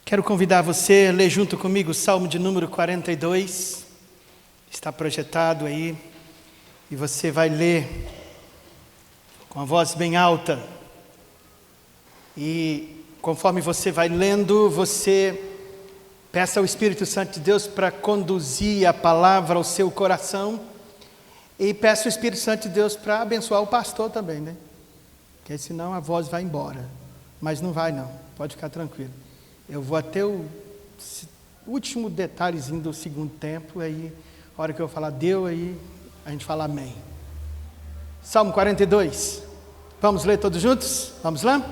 Quero convidar você a ler junto comigo o Salmo de número 42. Está projetado aí. E você vai ler com a voz bem alta. E conforme você vai lendo, você peça ao Espírito Santo de Deus para conduzir a palavra ao seu coração. E peça ao Espírito Santo de Deus para abençoar o pastor também, né? Porque senão a voz vai embora. Mas não vai não, pode ficar tranquilo. Eu vou até o último detalhezinho do segundo tempo, aí, a hora que eu falar deu, aí a gente fala amém. Salmo 42. Vamos ler todos juntos? Vamos lá?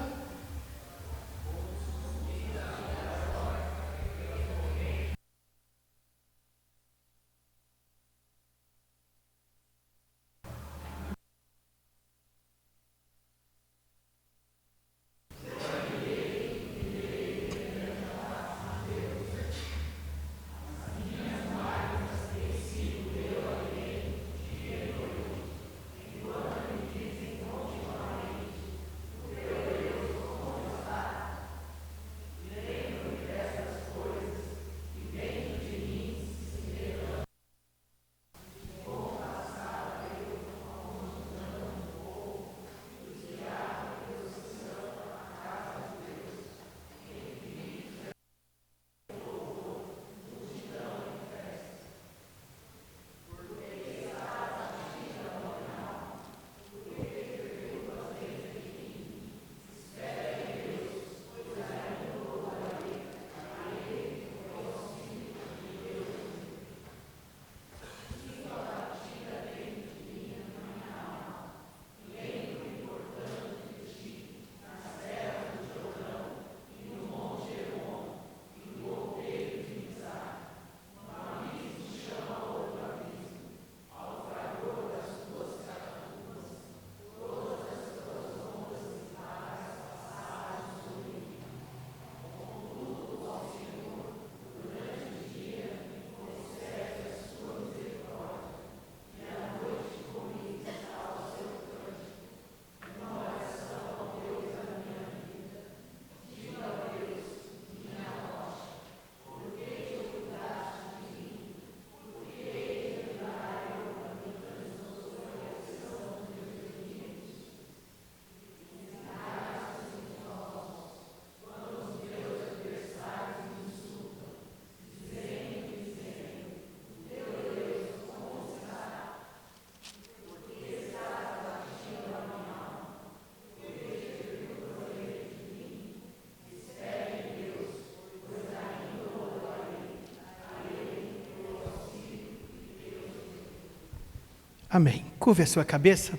Amém. Curve a sua cabeça.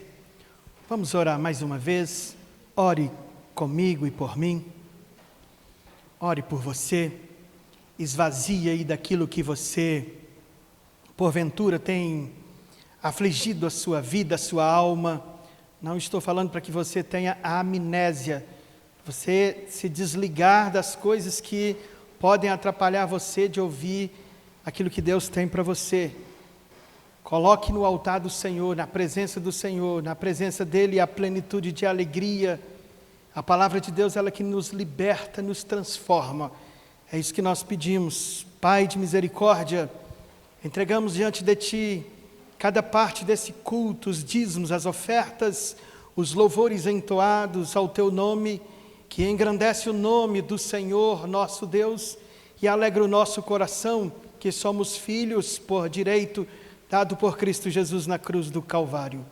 Vamos orar mais uma vez. Ore comigo e por mim. Ore por você. Esvazie aí daquilo que você, porventura, tem afligido a sua vida, a sua alma. Não estou falando para que você tenha a amnésia. Você se desligar das coisas que podem atrapalhar você de ouvir aquilo que Deus tem para você. Coloque no altar do Senhor, na presença do Senhor, na presença dEle a plenitude de alegria. A palavra de Deus, ela que nos liberta, nos transforma. É isso que nós pedimos. Pai de misericórdia, entregamos diante de Ti cada parte desse culto, os dízimos, as ofertas, os louvores entoados ao Teu nome, que engrandece o nome do Senhor, nosso Deus, e alegra o nosso coração, que somos filhos por direito, dado por Cristo Jesus na cruz do Calvário.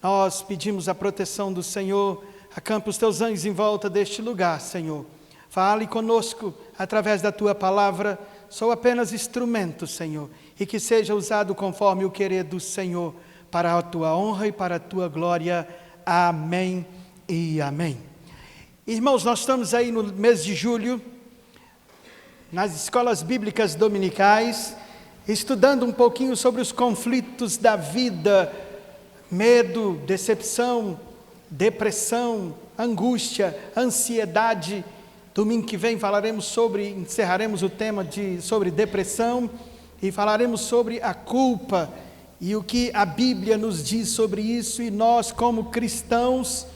Nós pedimos a proteção do Senhor, acampa os Teus anjos em volta deste lugar, Senhor. Fale conosco através da Tua palavra, sou apenas instrumento, Senhor, e que seja usado conforme o querer do Senhor, para a Tua honra e para a Tua glória. Amém e amém. Irmãos, nós estamos aí no mês de julho, nas escolas bíblicas dominicais, estudando um pouquinho sobre os conflitos da vida, medo, decepção, depressão, angústia, ansiedade. Domingo que vem encerraremos o tema sobre depressão e falaremos sobre a culpa e o que a Bíblia nos diz sobre isso, e nós como cristãos,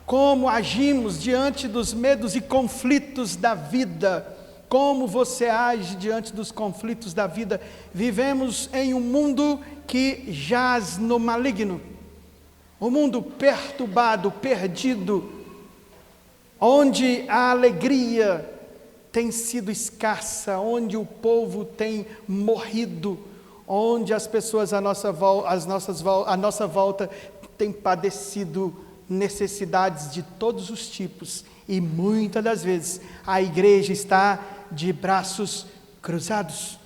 como agimos diante dos medos e conflitos da vida. Como você age diante dos conflitos da vida? Vivemos em um mundo que jaz no maligno, um mundo perturbado, perdido, onde a alegria tem sido escassa, onde o povo tem morrido, onde as pessoas à nossa volta têm padecido necessidades de todos os tipos, e muitas das vezes a igreja está de braços cruzados.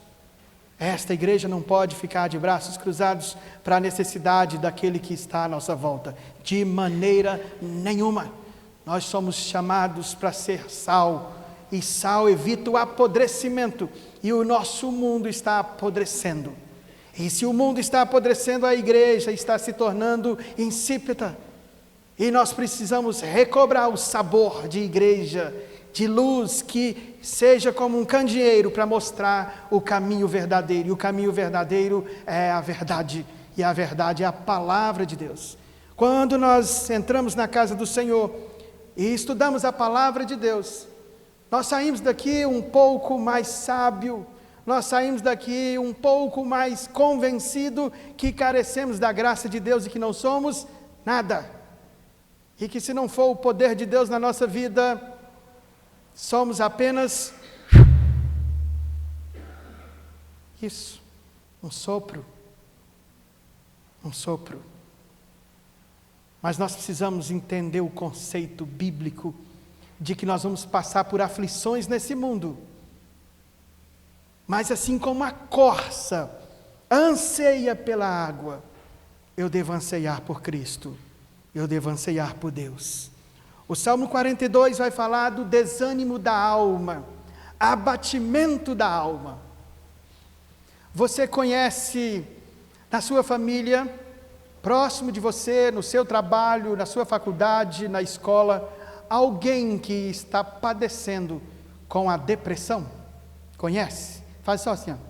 Esta igreja não pode ficar de braços cruzados para a necessidade daquele que está à nossa volta, de maneira nenhuma. Nós somos chamados para ser sal, e sal evita o apodrecimento, e o nosso mundo está apodrecendo. E se o mundo está apodrecendo, a igreja está se tornando insípida. E nós precisamos recobrar o sabor de igreja, de luz, que seja como um candeeiro para mostrar o caminho verdadeiro. E o caminho verdadeiro é a verdade, e a verdade é a palavra de Deus. Quando nós entramos na casa do Senhor e estudamos a palavra de Deus, nós saímos daqui um pouco mais sábio, nós saímos daqui um pouco mais convencido que carecemos da graça de Deus e que não somos nada. E que se não for o poder de Deus na nossa vida, somos apenas isso, um sopro. Mas nós precisamos entender o conceito bíblico de que nós vamos passar por aflições nesse mundo. Mas assim como a corça anseia pela água, eu devo anseiar por Cristo. Eu devo anseiar por Deus. O Salmo 42 vai falar do desânimo da alma, abatimento da alma. Você conhece na sua família, próximo de você, no seu trabalho, na sua faculdade, na escola, alguém que está padecendo com a depressão? Conhece? Faz só assim, ó.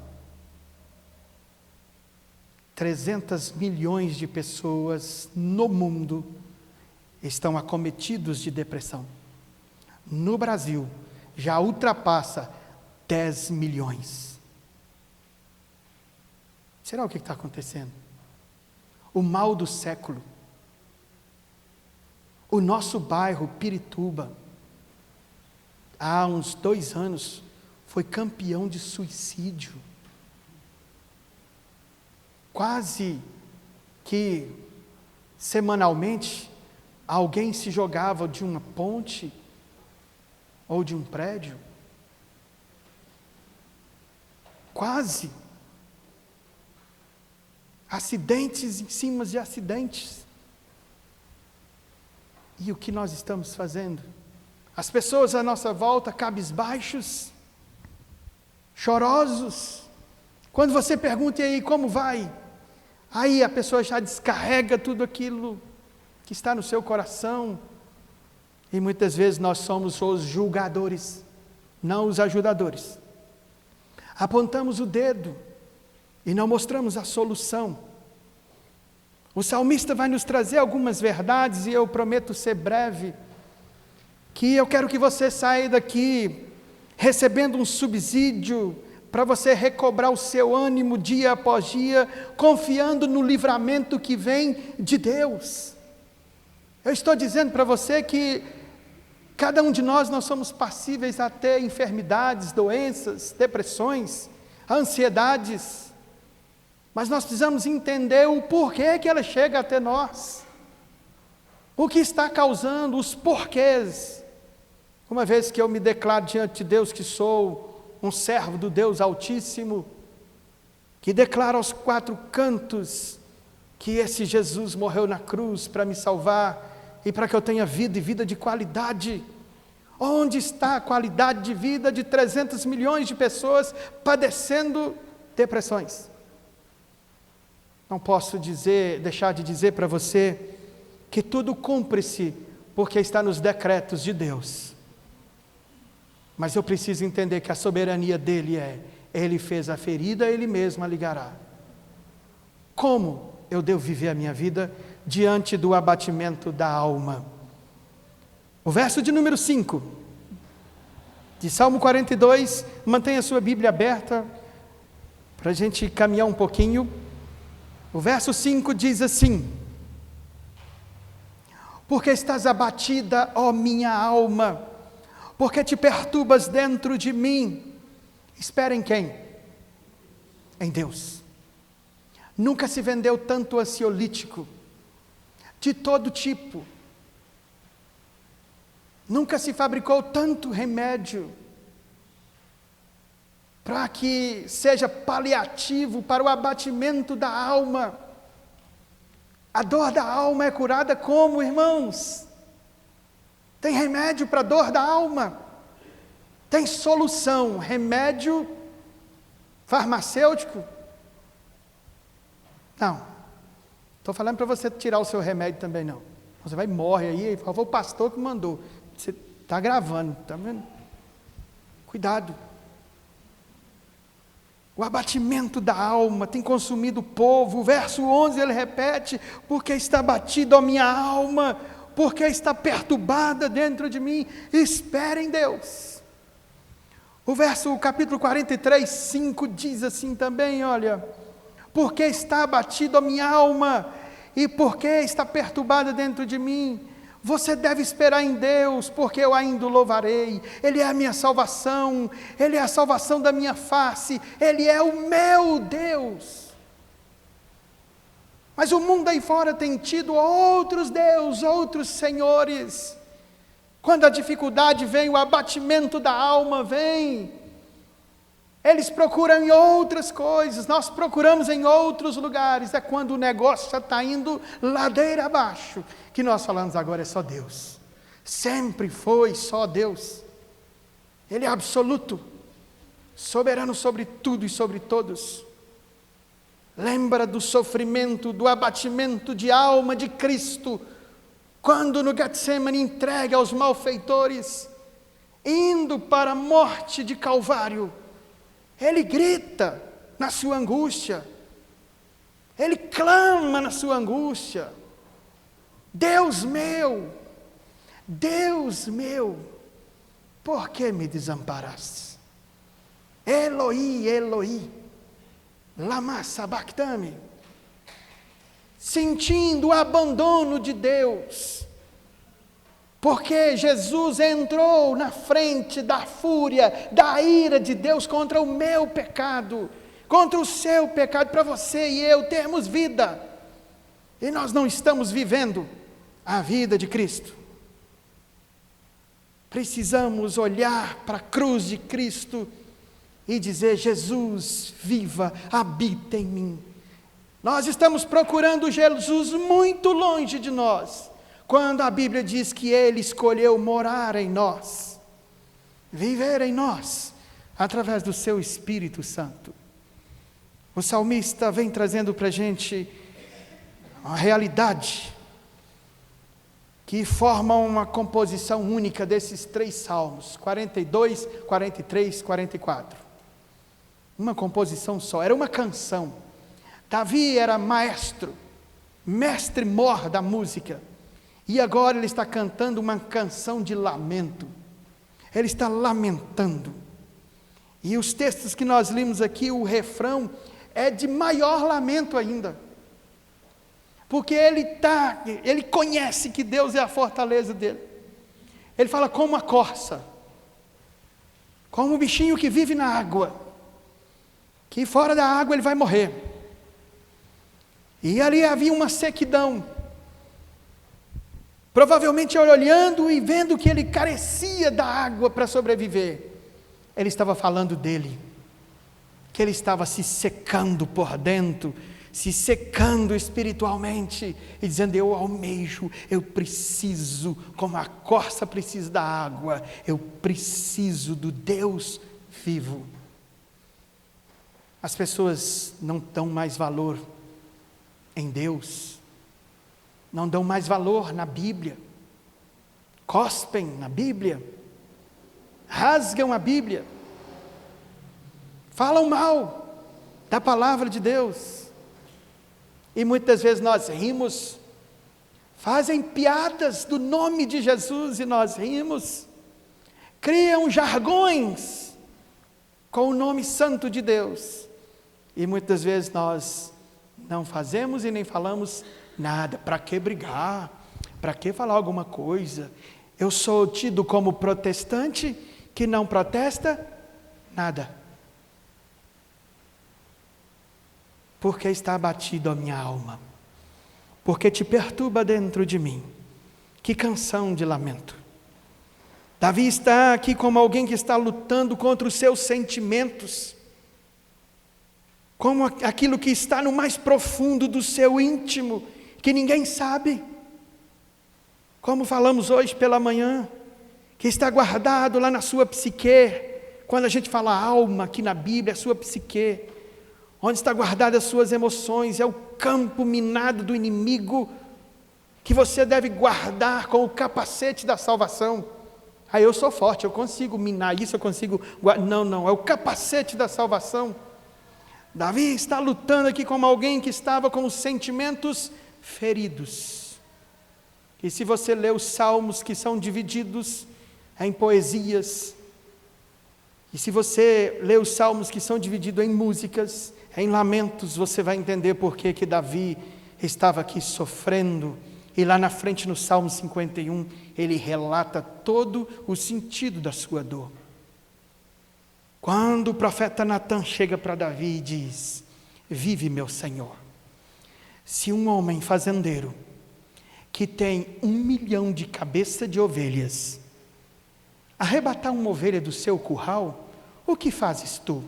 300 milhões de pessoas no mundo estão acometidos de depressão. No Brasil, já ultrapassa 10 milhões. Será o que está acontecendo? O mal do século. O nosso bairro, Pirituba, há uns 2 anos, foi campeão de suicídio. Quase que semanalmente alguém se jogava de uma ponte ou de um prédio. Quase. Acidentes em cima de acidentes. E o que nós estamos fazendo? As pessoas à nossa volta, cabisbaixos, chorosos. Quando você pergunta, e aí, como vai? Aí a pessoa já descarrega tudo aquilo que está no seu coração. E muitas vezes nós somos os julgadores, não os ajudadores. Apontamos o dedo e não mostramos a solução. O salmista vai nos trazer algumas verdades, e eu prometo ser breve, que eu quero que você saia daqui recebendo um subsídio para você recobrar o seu ânimo dia após dia, confiando no livramento que vem de Deus. Eu estou dizendo para você que cada um de nós somos passíveis a ter enfermidades, doenças, depressões, ansiedades, mas nós precisamos entender o porquê que ela chega até nós, o que está causando, os porquês. Uma vez que eu me declaro diante de Deus que sou um servo do Deus Altíssimo, que declara aos 4 cantos que esse Jesus morreu na cruz para me salvar e para que eu tenha vida e vida de qualidade. Onde está a qualidade de vida de 300 milhões de pessoas padecendo depressões? Não posso deixar de dizer para você que tudo cumpre-se porque está nos decretos de Deus. Mas eu preciso entender que a soberania dele Ele fez a ferida, Ele mesmo a ligará. Como eu devo viver a minha vida diante do abatimento da alma? O verso de número 5. de Salmo 42, mantenha a sua Bíblia aberta, para a gente caminhar um pouquinho. O verso 5 diz assim: porque estás abatida, ó minha alma, porque te perturbas dentro de mim. Espera em quem? Em Deus. Nunca se vendeu tanto ansiolítico, de todo tipo. Nunca se fabricou tanto remédio, para que seja paliativo para o abatimento da alma. A dor da alma é curada como, irmãos? Tem remédio para a dor da alma? Tem solução, remédio farmacêutico? Não. Estou falando para você tirar o seu remédio também, não. Você vai e morre aí, foi o pastor que mandou. Você está gravando, está vendo? Cuidado. O abatimento da alma tem consumido o povo. O verso 11 ele repete: porque está abatida a minha alma, porque está perturbada dentro de mim. Espere em Deus. O capítulo 43, 5 diz assim também, olha: porque está abatida a minha alma, e porque está perturbada dentro de mim. Você deve esperar em Deus, porque eu ainda o louvarei. Ele é a minha salvação, Ele é a salvação da minha face, Ele é o meu Deus. Mas o mundo aí fora tem tido outros deuses, outros senhores. Quando a dificuldade vem, o abatimento da alma vem, eles procuram em outras coisas, nós procuramos em outros lugares. É quando o negócio já está indo ladeira abaixo, que nós falamos: agora é só Deus. Sempre foi só Deus. Ele é absoluto, soberano sobre tudo e sobre todos. Lembra do sofrimento, do abatimento de alma de Cristo, quando no Getsemane entregue aos malfeitores, indo para a morte de Calvário. Ele grita na sua angústia, ele clama na sua angústia: Deus meu, por que me desamparaste? Eloi, Eloi, lama sabachthani. Sentindo o abandono de Deus, porque Jesus entrou na frente da fúria, da ira de Deus contra o meu pecado, contra o seu pecado, para você e eu termos vida. E nós não estamos vivendo a vida de Cristo. Precisamos olhar para a cruz de Cristo e dizer: Jesus, viva, habita em mim. Nós estamos procurando Jesus muito longe de nós, quando a Bíblia diz que Ele escolheu morar em nós, viver em nós, através do seu Espírito Santo. O salmista vem trazendo para a gente uma realidade que forma uma composição única desses 3 salmos, 42, 43, 44. Uma composição só, era uma canção. Davi era mestre mor da música. E agora ele está cantando uma canção de lamento. Ele está lamentando. E os textos que nós lemos aqui, o refrão é de maior lamento ainda. Porque ele conhece que Deus é a fortaleza dele. Ele fala: como a corça, como o bichinho que vive na água, que fora da água ele vai morrer. E ali havia uma sequidão. Provavelmente olhando e vendo que ele carecia da água para sobreviver, ele estava falando dele, que ele estava se secando por dentro, se secando espiritualmente, e dizendo: eu almejo, eu preciso, como a corça precisa da água, eu preciso do Deus vivo. As pessoas não dão mais valor em Deus, não dão mais valor na Bíblia, cospem na Bíblia, rasgam a Bíblia, falam mal da palavra de Deus, e muitas vezes nós rimos, fazem piadas do nome de Jesus e nós rimos, criam jargões com o nome santo de Deus. E muitas vezes nós não fazemos e nem falamos nada. Para que brigar? Para que falar alguma coisa? Eu sou tido como protestante que não protesta nada. Porque está abatido a minha alma. Porque te perturba dentro de mim. Que canção de lamento. Davi está aqui como alguém que está lutando contra os seus sentimentos. Como aquilo que está no mais profundo do seu íntimo, que ninguém sabe. Como falamos hoje pela manhã, que está guardado lá na sua psique. Quando a gente fala alma aqui na Bíblia, a sua psique. Onde está guardada as suas emoções, é o campo minado do inimigo, que você deve guardar com o capacete da salvação. Ah, eu sou forte, eu consigo minar isso, eu consigo guardar. Não, é o capacete da salvação. Davi está lutando aqui como alguém que estava com os sentimentos feridos. E se você lê os salmos que são divididos em poesias, e se você lê os salmos que são divididos em músicas, em lamentos, você vai entender por que Davi estava aqui sofrendo. E lá na frente no Salmo 51, ele relata todo o sentido da sua dor. Quando o profeta Natan chega para Davi e diz: vive meu Senhor, se um homem fazendeiro, que tem 1 milhão de cabeça de ovelhas, arrebatar uma ovelha do seu curral, o que fazes tu?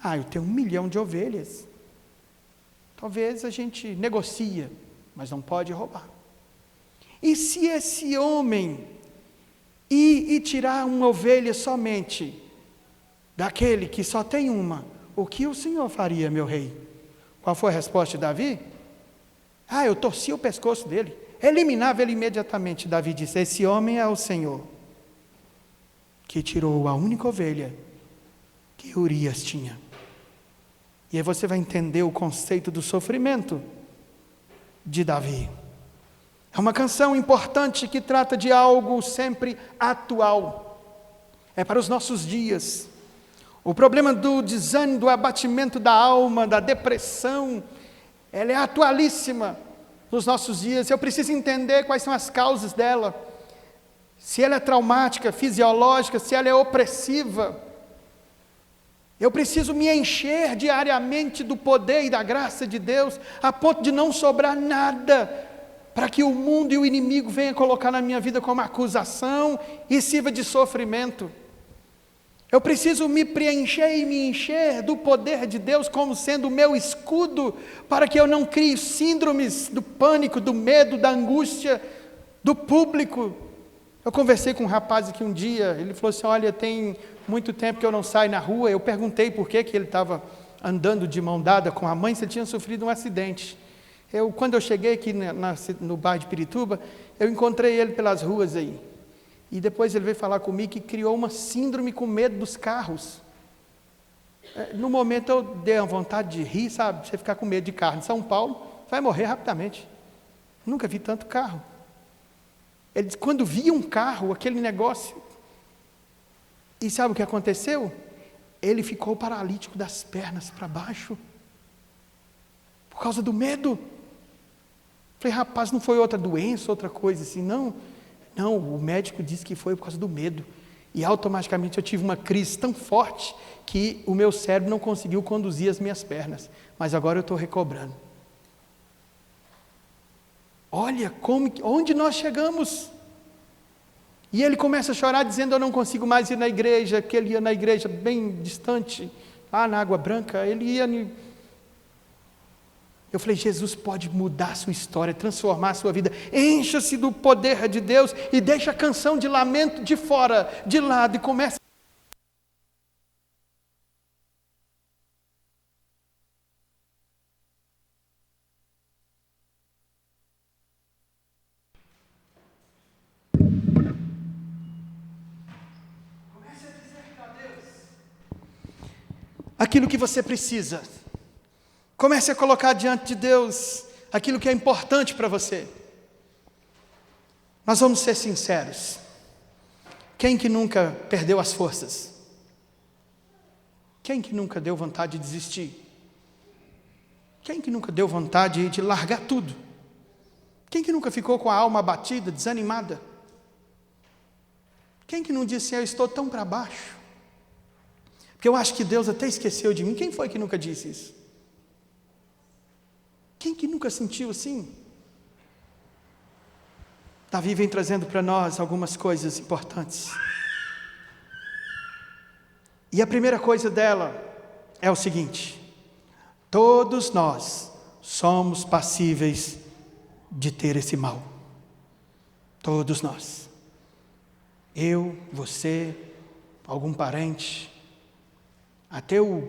Ah, eu tenho 1 milhão de ovelhas. Talvez a gente negocia, mas não pode roubar. E se esse homem ir e tirar uma ovelha somente daquele que só tem uma, o que o Senhor faria, meu rei? Qual foi a resposta de Davi? Ah, eu torcia o pescoço dele, eliminava ele imediatamente. Davi disse: esse homem é o Senhor, que tirou a única ovelha que Urias tinha. E aí você vai entender o conceito do sofrimento de Davi. É uma canção importante que trata de algo sempre atual. É para os nossos dias. O problema do desânimo, do abatimento da alma, da depressão, ela é atualíssima nos nossos dias. Eu preciso entender quais são as causas dela. Se ela é traumática, fisiológica, se ela é opressiva. Eu preciso me encher diariamente do poder e da graça de Deus, a ponto de não sobrar nada, para que o mundo e o inimigo venham colocar na minha vida como acusação e sirva de sofrimento. Eu preciso me preencher e me encher do poder de Deus como sendo o meu escudo, para que eu não crie síndromes do pânico, do medo, da angústia, do público. Eu conversei com um rapaz aqui um dia, ele falou assim: olha, tem muito tempo que eu não saio na rua. Eu perguntei por que ele estava andando de mão dada com a mãe, se ele tinha sofrido um acidente. Quando eu cheguei aqui no bairro de Pirituba, eu encontrei ele pelas ruas aí. E depois ele veio falar comigo que criou uma síndrome com medo dos carros. No momento eu dei uma vontade de rir, sabe? Você ficar com medo de carro em São Paulo, vai morrer rapidamente. Nunca vi tanto carro. Ele disse, quando via um carro, aquele negócio... E sabe o que aconteceu? Ele ficou paralítico das pernas para baixo. Por causa do medo. Falei, rapaz, não foi outra doença, outra coisa assim, não. Não, o médico disse que foi por causa do medo. E automaticamente eu tive uma crise tão forte que o meu cérebro não conseguiu conduzir as minhas pernas. Mas agora eu estou recobrando. Olha onde nós chegamos. E ele começa a chorar dizendo, eu não consigo mais ir na igreja, que ele ia na igreja bem distante, lá na Água Branca, ele ia... Eu falei, Jesus pode mudar a sua história, transformar a sua vida, encha-se do poder de Deus e deixa a canção de lamento de fora, de lado, e começa... aquilo que você precisa. Comece a colocar diante de Deus aquilo que é importante para você. Nós vamos ser sinceros. Quem que nunca perdeu as forças? Quem que nunca deu vontade de desistir? Quem que nunca deu vontade de largar tudo? Quem que nunca ficou com a alma abatida, desanimada? Quem que não disse, eu estou tão para baixo? Porque eu acho que Deus até esqueceu de mim. Quem foi que nunca disse isso? Quem que nunca sentiu assim? Davi vem trazendo para nós algumas coisas importantes. E a primeira coisa dela é o seguinte: todos nós somos passíveis de ter esse mal. Todos nós. Eu, você, algum parente, até o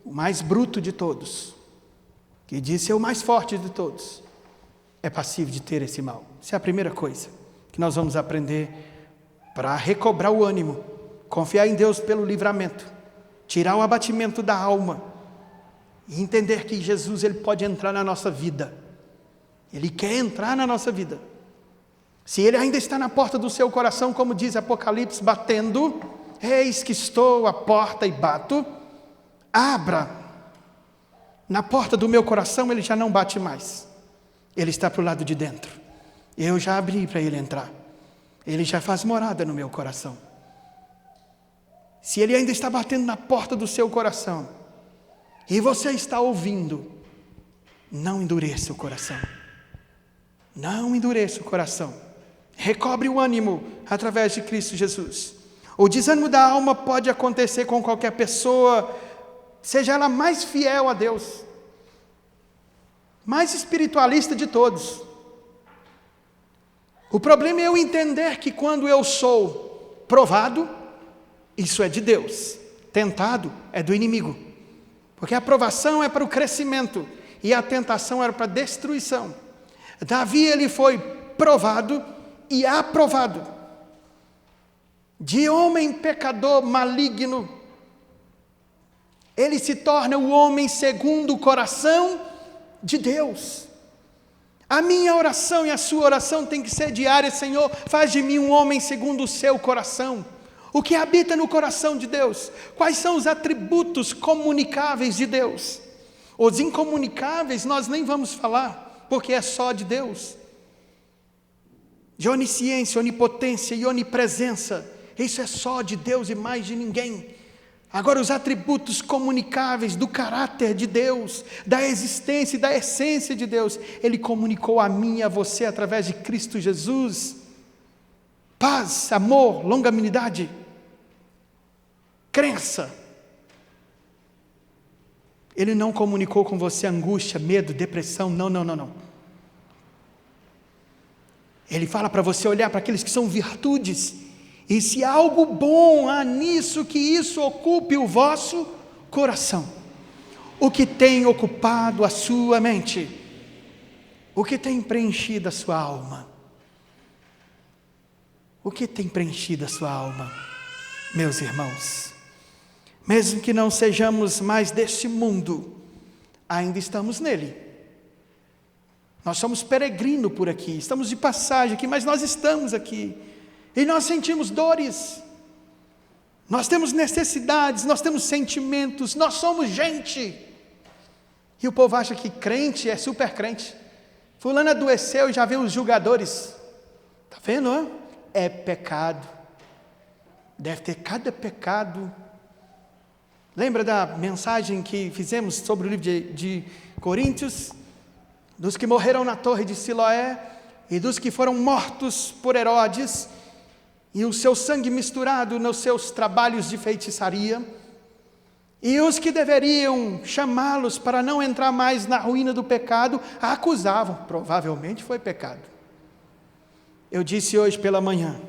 mais bruto de todos, que diz ser o mais forte de todos, é passível de ter esse mal. Essa é a primeira coisa que nós vamos aprender para recobrar o ânimo, confiar em Deus pelo livramento, tirar o abatimento da alma e entender que Jesus ele pode entrar na nossa vida. Ele quer entrar na nossa vida. Se Ele ainda está na porta do seu coração, como diz Apocalipse, batendo, eis que estou à porta e bato, abra. Na porta do meu coração Ele já não bate mais. Ele está para o lado de dentro. Eu já abri para Ele entrar. Ele já faz morada no meu coração. Se Ele ainda está batendo na porta do seu coração, e você está ouvindo, não endureça o coração. Não endureça o coração. Recobre o ânimo através de Cristo Jesus. O desânimo da alma pode acontecer com qualquer pessoa, seja ela mais fiel a Deus, mais espiritualista de todos. O problema é eu entender que quando eu sou provado, isso é de Deus. Tentado é do inimigo. Porque a provação é para o crescimento e a tentação era para a destruição. Davi, ele foi provado e aprovado. De homem pecador maligno, ele se torna o homem segundo o coração de Deus. A minha oração e a sua oração tem que ser diária: Senhor, faz de mim um homem segundo o seu coração. O que habita no coração de Deus? Quais são os atributos comunicáveis de Deus? Os incomunicáveis nós nem vamos falar, porque é só de Deus. De onisciência, onipotência e onipresença, isso é só de Deus e mais de ninguém. Agora, os atributos comunicáveis do caráter de Deus, da existência e da essência de Deus, Ele comunicou a mim e a você através de Cristo Jesus. Paz, amor, longanimidade, crença. Ele não comunicou com você angústia, medo, depressão, não. Ele fala para você olhar para aqueles que são virtudes, e se há algo bom há nisso, que isso ocupe o vosso coração. O que tem ocupado a sua mente? O que tem preenchido a sua alma? O que tem preenchido a sua alma, meus irmãos? Mesmo que não sejamos mais deste mundo, ainda estamos nele. Nós somos peregrinos por aqui, estamos de passagem aqui, mas nós estamos aqui. E nós sentimos dores, nós temos necessidades, nós temos sentimentos, nós somos gente. E o povo acha que crente é super crente. Fulano adoeceu e já vê os julgadores. Está vendo, não? É pecado. Deve ter cada pecado. Lembra da mensagem que fizemos sobre o livro de Coríntios? Dos que morreram na torre de Siloé e dos que foram mortos por Herodes, e o seu sangue misturado nos seus trabalhos de feitiçaria, e os que deveriam chamá-los para não entrar mais na ruína do pecado, a acusavam, provavelmente foi pecado. Eu disse hoje pela manhã,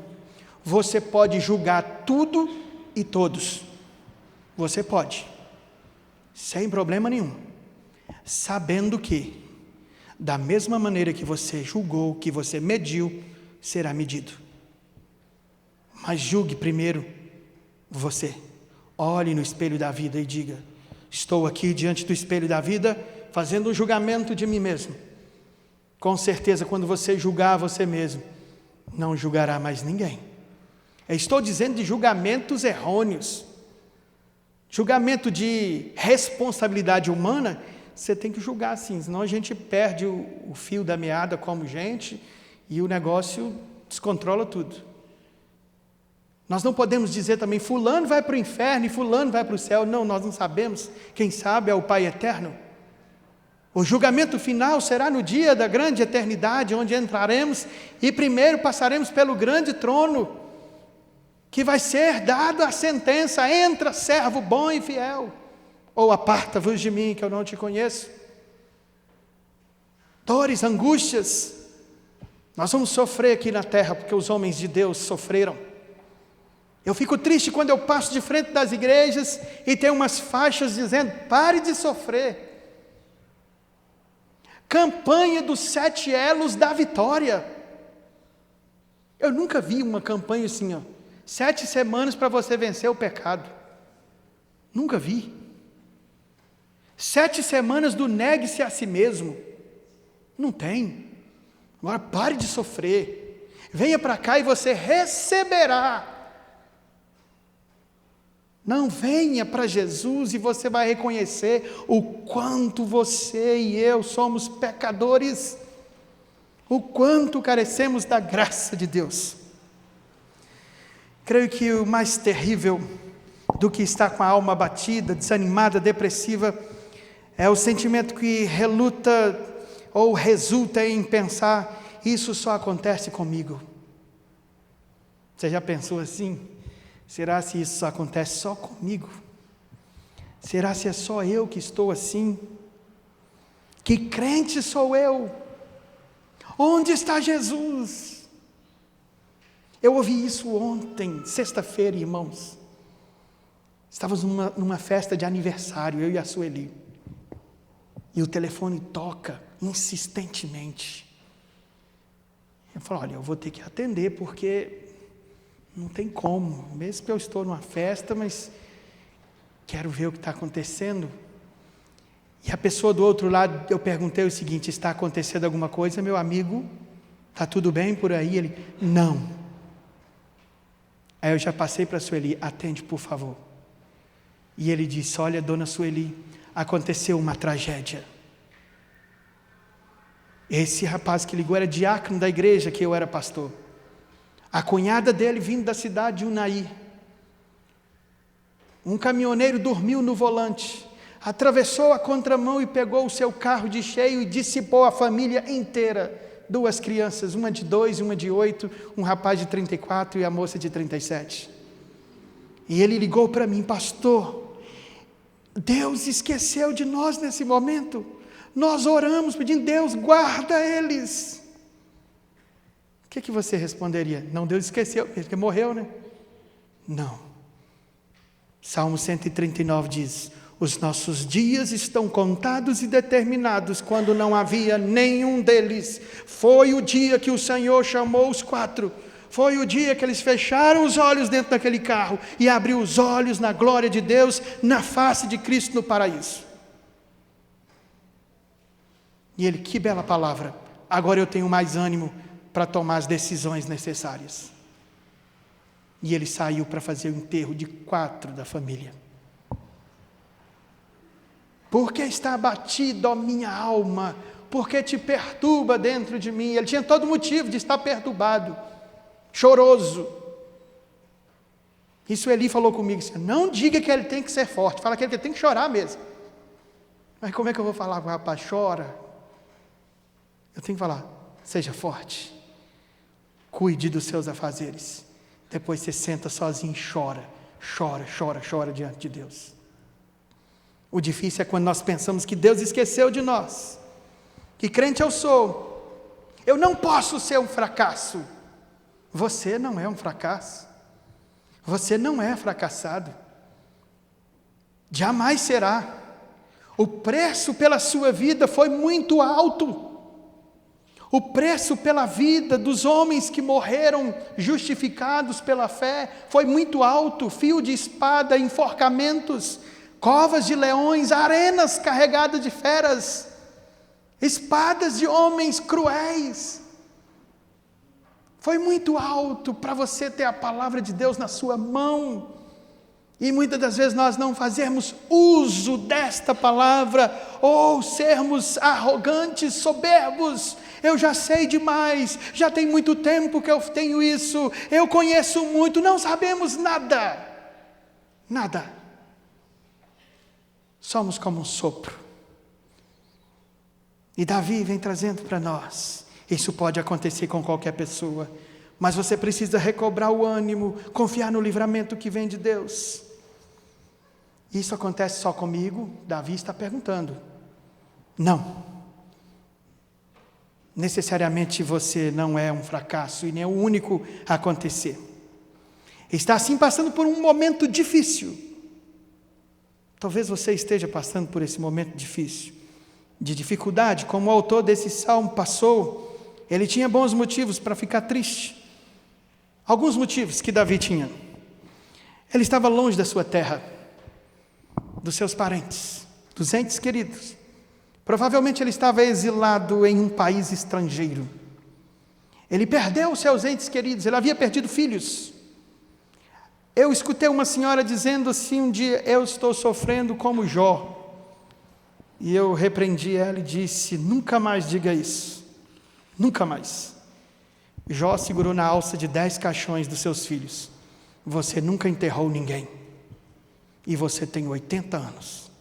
você pode julgar tudo e todos, você pode, sem problema nenhum, sabendo que, da mesma maneira que você julgou, que você mediu, será medido. Mas julgue primeiro você. Olhe no espelho da vida e diga: estou aqui diante do espelho da vida, fazendo um julgamento de mim mesmo. Com certeza, quando você julgar você mesmo, não julgará mais ninguém. Eu estou dizendo de julgamentos errôneos. Julgamento de responsabilidade humana, você tem que julgar assim, senão a gente perde o fio da meada como gente e o negócio descontrola tudo. Nós não podemos dizer também, fulano vai para o inferno e fulano vai para o céu. Não, nós não sabemos. Quem sabe é o Pai Eterno. O julgamento final será no dia da grande eternidade, onde entraremos e primeiro passaremos pelo grande trono, que vai ser dado a sentença: entra, servo bom e fiel, ou aparta-vos de mim, que eu não te conheço. Dores, angústias, nós vamos sofrer aqui na terra, porque os homens de Deus sofreram. Eu fico triste quando eu passo de frente das igrejas e tem umas faixas dizendo: pare de sofrer. Campanha dos 7 elos da vitória. Eu nunca vi uma campanha assim, 7 semanas para você vencer o pecado. Nunca vi. 7 semanas do negue-se a si mesmo. Não tem. Agora pare de sofrer. Venha para cá e você receberá. Não, venha para Jesus e você vai reconhecer o quanto você e eu somos pecadores, o quanto carecemos da graça de Deus. Creio que o mais terrível do que estar com a alma abatida, desanimada, depressiva, é o sentimento que reluta ou resulta em pensar: isso só acontece comigo. Você já pensou assim? Será se isso acontece só comigo? Será se é só eu que estou assim? Que crente sou eu? Onde está Jesus? Eu ouvi isso ontem, sexta-feira, irmãos. Estávamos numa festa de aniversário, eu e a Sueli. E o telefone toca insistentemente. Eu falo: olha, eu vou ter que atender, porque não tem como, mesmo que eu estou numa festa, mas quero ver o que está acontecendo. E a pessoa do outro lado, eu perguntei o seguinte: está acontecendo alguma coisa, meu amigo? Está tudo bem por aí? Ele: não. Aí eu já passei para a Sueli: atende, por favor. E ele disse: olha, dona Sueli, aconteceu uma tragédia. Esse rapaz que ligou era diácono da igreja que eu era pastor. A cunhada dele, vindo da cidade de Unai, um caminhoneiro dormiu no volante, atravessou a contramão e pegou o seu carro de cheio e dissipou a família inteira. 2 crianças, uma de 2, uma de 8, um rapaz de 34 e a moça de 37. E ele ligou para mim: pastor, Deus esqueceu de nós nesse momento. Nós oramos pedindo: Deus, guarda eles. O que você responderia? Não, Deus esqueceu, porque morreu, né? Não. Salmo 139 diz: os nossos dias estão contados e determinados, quando não havia nenhum deles. Foi o dia que o Senhor chamou os 4. Foi o dia que eles fecharam os olhos dentro daquele carro e abriu os olhos na glória de Deus, na face de Cristo no paraíso. E ele: que bela palavra, agora eu tenho mais ânimo para tomar as decisões necessárias. E ele saiu para fazer o enterro de 4 da família. Porque está abatido, ó minha alma, porque te perturba dentro de mim. Ele tinha todo motivo de estar perturbado, choroso. Isso Eli falou comigo: não diga que ele tem que ser forte, fala que ele tem que chorar mesmo. Mas como é que eu vou falar com o rapaz? Chora. Eu tenho que falar: seja forte, cuide dos seus afazeres. Depois você senta sozinho e chora diante de Deus. O difícil é quando nós pensamos que Deus esqueceu de nós. Que crente eu sou? Eu não posso ser um fracasso. Você não é um fracasso. Você não é fracassado. Jamais será. O preço pela sua vida foi muito alto. O preço pela vida dos homens que morreram justificados pela fé foi muito alto. Fio de espada, enforcamentos, covas de leões, arenas carregadas de feras, espadas de homens cruéis. Foi muito alto para você ter a palavra de Deus na sua mão. E muitas das vezes nós não fazemos uso desta palavra, ou sermos arrogantes, soberbos. Eu já sei demais, já tem muito tempo que eu tenho isso, eu conheço muito, não sabemos nada. Nada. Somos como um sopro. E Davi vem trazendo para nós. Isso pode acontecer com qualquer pessoa, mas você precisa recobrar o ânimo, confiar no livramento que vem de Deus. Isso acontece só comigo? Davi está perguntando. Não. Necessariamente você não é um fracasso e nem é o único a acontecer. Está assim passando por um momento difícil. Talvez você esteja passando por esse momento difícil, de dificuldade, como o autor desse salmo passou. Ele tinha bons motivos para ficar triste. Alguns motivos que Davi tinha. Ele estava longe da sua terra, dos seus parentes, dos entes queridos. Provavelmente ele estava exilado em um país estrangeiro. Ele perdeu os seus entes queridos, ele havia perdido filhos. Eu escutei uma senhora dizendo assim um dia: eu estou sofrendo como Jó. E eu repreendi ela e disse: nunca mais diga isso, nunca mais. Jó segurou na alça de 10 caixões dos seus filhos. Você nunca enterrou ninguém. E você tem 80 anos.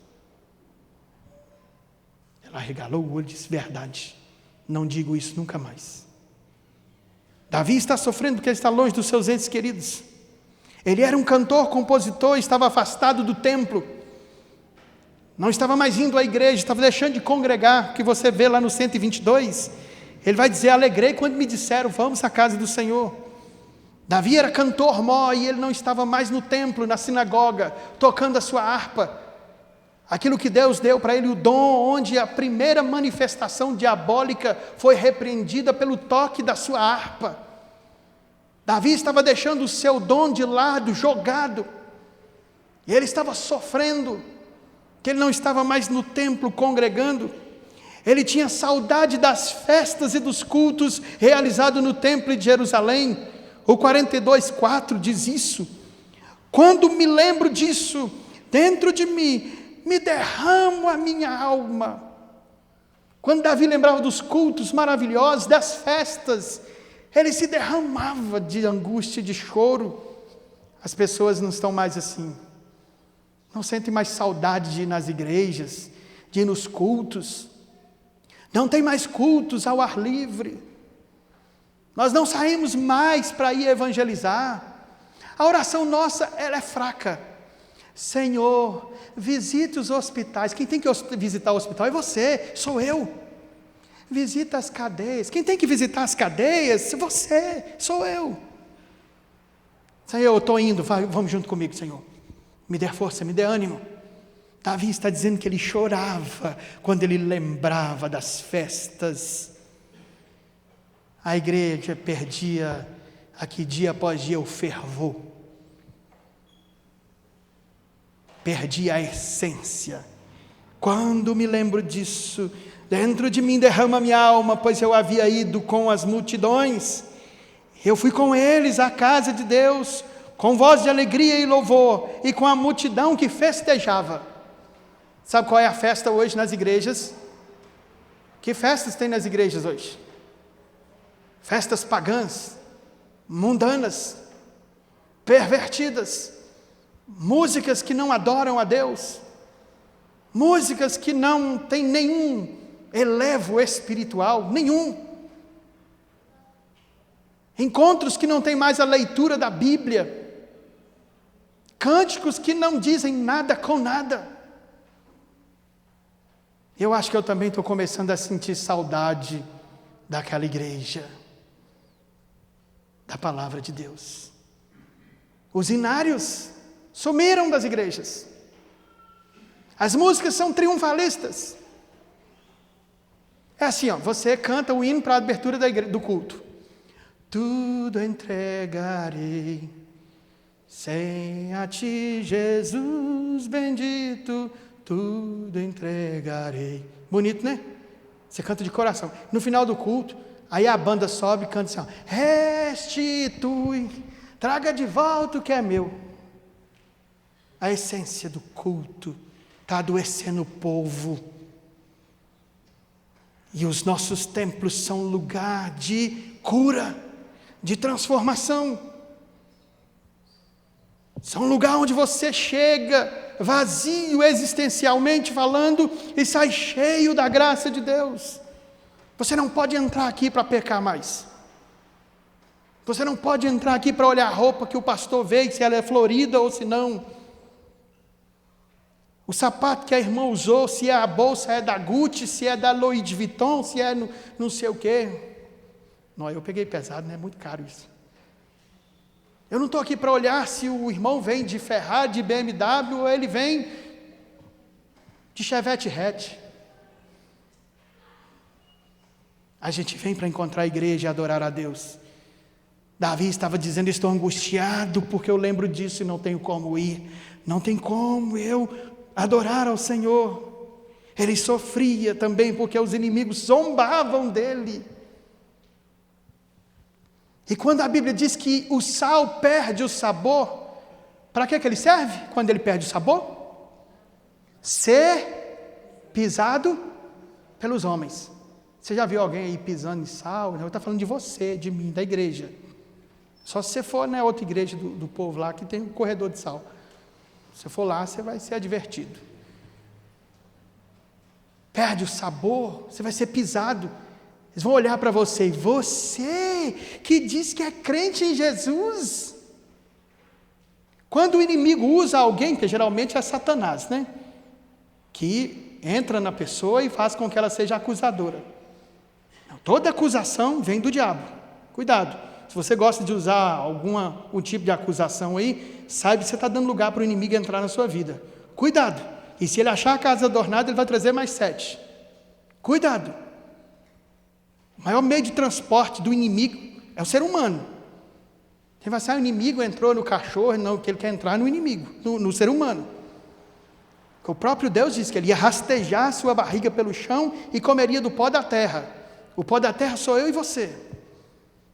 Ela arregalou o olho e disse: verdade, não digo isso nunca mais. Davi está sofrendo porque ele está longe dos seus entes queridos. Ele era um cantor, compositor, estava afastado do templo. Não estava mais indo à igreja, estava deixando de congregar, que você vê lá no 122. Ele vai dizer: alegrei quando me disseram, vamos à casa do Senhor. Davi era cantor mó e ele não estava mais no templo, na sinagoga, tocando a sua harpa. Aquilo que Deus deu para ele, o dom, onde a primeira manifestação diabólica foi repreendida pelo toque da sua harpa. Davi estava deixando o seu dom de lado, jogado. E ele estava sofrendo, que ele não estava mais no templo congregando. Ele tinha saudade das festas e dos cultos realizados no templo de Jerusalém. O 42:4 diz isso. Quando me lembro disso, dentro de mim, me derramo a minha alma. Quando Davi lembrava dos cultos maravilhosos, das festas, ele se derramava de angústia e de choro. As pessoas não estão mais assim. Não sentem mais saudade de ir nas igrejas, de ir nos cultos. Não tem mais cultos ao ar livre. Nós não saímos mais para ir evangelizar. A oração nossa, ela é fraca. Senhor, visite os hospitais. Quem tem que visitar o hospital é você, sou eu. Visita as cadeias. Quem tem que visitar as cadeias? Você, sou eu. Senhor, eu estou indo, vamos junto comigo, Senhor. Me dê força, me dê ânimo. Davi está dizendo que ele chorava quando ele lembrava das festas. A igreja perdia aqui dia após dia o fervor. Perdia a essência. Quando me lembro disso, dentro de mim derrama minha alma, pois eu havia ido com as multidões. Eu fui com eles à casa de Deus, com voz de alegria e louvor, e com a multidão que festejava. Sabe qual é a festa hoje nas igrejas? Que festas tem nas igrejas hoje? Festas pagãs, mundanas, pervertidas, músicas que não adoram a Deus, músicas que não têm nenhum elevo espiritual, nenhum. Encontros que não têm mais a leitura da Bíblia, cânticos que não dizem nada com nada. Eu acho que eu também estou começando a sentir saudade daquela igreja, da palavra de Deus. Os hinários sumiram das igrejas. As músicas são triunfalistas. É assim, você canta o hino para a abertura do culto. Tudo entregarei, sem a ti, Jesus bendito, tudo entregarei. Bonito, né? Você canta de coração. No final do culto, Aí a banda sobe e canta assim, ó, restitui, traga de volta o que é meu. A essência do culto está adoecendo o povo. E os nossos templos são lugar de cura, de transformação. São lugar onde você chega vazio existencialmente falando e sai cheio da graça de Deus. Você não pode entrar aqui para pecar mais. Você não pode entrar aqui para olhar a roupa que o pastor vê, se ela é florida ou se não. O sapato que a irmã usou, se a bolsa é da Gucci, se é da Louis Vuitton, se é não sei o quê. Não, eu peguei pesado, né? É muito caro isso. Eu não estou aqui para olhar se o irmão vem de Ferrari, de BMW, ou ele vem de Chevette hatch. A gente vem para encontrar a igreja e adorar a Deus. Davi estava dizendo, estou angustiado porque eu lembro disso e não tenho como ir. Não tem como eu adorar ao Senhor. Ele sofria também porque os inimigos zombavam dele. E quando a Bíblia diz que o sal perde o sabor, para que ele serve quando ele perde o sabor? Ser pisado pelos homens. Você já viu alguém aí pisando em sal? Eu estou falando de você, de mim, da igreja. Só se você for na outra igreja do povo lá, que tem um corredor de sal. Se você for lá, você vai ser advertido. Perde o sabor, você vai ser pisado. Eles vão olhar para você, você que diz que é crente em Jesus. Quando o inimigo usa alguém, que geralmente é Satanás, né? Que entra na pessoa e faz com que ela seja acusadora. Toda acusação vem do diabo. Cuidado. Se você gosta de usar algum tipo de acusação aí, saiba que você está dando lugar para o inimigo entrar na sua vida. Cuidado. E se ele achar a casa adornada, ele vai trazer mais 7. Cuidado. O maior meio de transporte do inimigo é o ser humano. Você vai sair, o inimigo entrou no cachorro, não, que ele quer entrar no inimigo, no ser humano. Porque o próprio Deus disse que ele ia rastejar a sua barriga pelo chão e comeria do pó da terra. O pó da terra sou eu e você.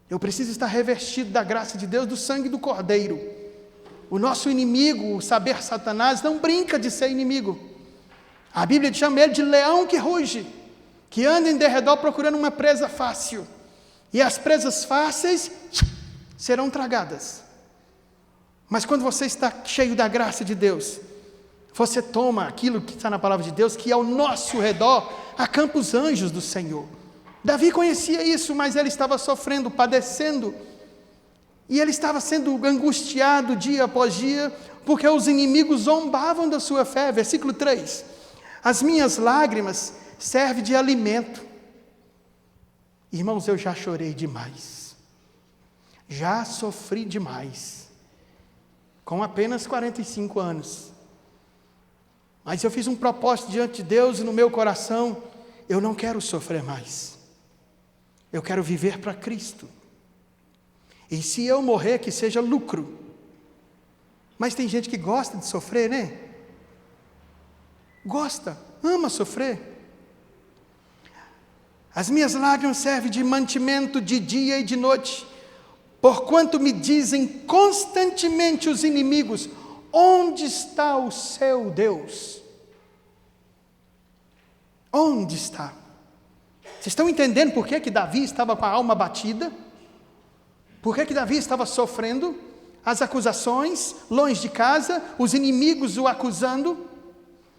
Eu preciso estar revestido da graça de Deus, do sangue do Cordeiro. O nosso inimigo, o saber Satanás, não brinca de ser inimigo. A Bíblia chama ele de leão que ruge, que anda em derredor procurando uma presa fácil. E as presas fáceis serão tragadas. Mas quando você está cheio da graça de Deus, você toma aquilo que está na palavra de Deus, que ao nosso redor acampa os anjos do Senhor. Davi conhecia isso, mas ele estava sofrendo, padecendo, e ele estava sendo angustiado dia após dia, porque os inimigos zombavam da sua fé. Versículo 3, as minhas lágrimas servem de alimento. Irmãos, eu já chorei demais, já sofri demais, com apenas 45 anos, mas eu fiz um propósito diante de Deus e no meu coração, eu não quero sofrer mais. Eu quero viver para Cristo. E se eu morrer, que seja lucro. Mas tem gente que gosta de sofrer, né? Gosta, ama sofrer. As minhas lágrimas servem de mantimento de dia e de noite, porquanto me dizem constantemente os inimigos, onde está o seu Deus? Onde está? Vocês estão entendendo por que Davi estava com a alma batida? Por que Davi estava sofrendo? As acusações, longe de casa, os inimigos o acusando,